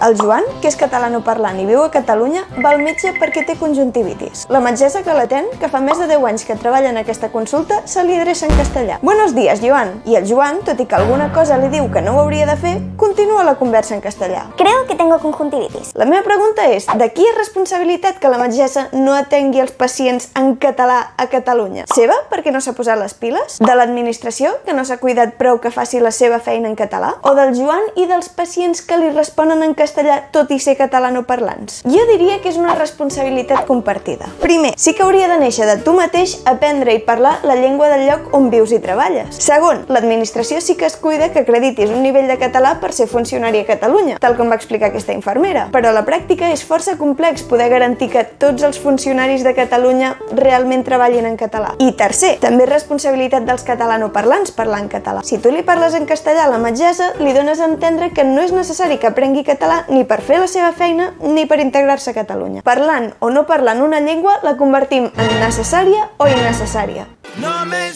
El Joan, que és catalanoparlant i viu a Catalunya, va al metge perquè té conjuntivitis. La metgessa que l'atén, que fa més de 10 anys que treballa en aquesta consulta, se li adreça en castellà. Buenos días, Joan. I el Joan, tot i que alguna cosa li diu que no ho hauria de fer, continua la conversa en castellà. Creo que tengo conjuntivitis. La meva pregunta és, de qui és responsabilitat que la metgessa no atengui els pacients en català a Catalunya? Seva, perquè no s'ha posat les piles? De l'administració, que no s'ha cuidat prou que faci la seva feina en català? O del Joan i dels pacients que li responen en castellà tot i ser catalanoparlants? Jo diria que és una responsabilitat compartida. Primer, sí que hauria de néixer de tu mateix aprendre i parlar la llengua del lloc on vius i treballes. Segon, l'administració sí que es cuida que acreditis un nivell de català per ser funcionari a Catalunya, tal com va explicar aquesta infermera. Però a la pràctica és força complex poder garantir que tots els funcionaris de Catalunya realment treballin en català. I tercer, també és responsabilitat dels catalanoparlants parlar en català. Si tu li parles en castellà a la metgessa, li dones a entendre que no és necessari que aprengui català ni per fer la seva feina ni per integrar-se a Catalunya. Parlant o no parlant una llengua la convertim en necessària o innecessària. No me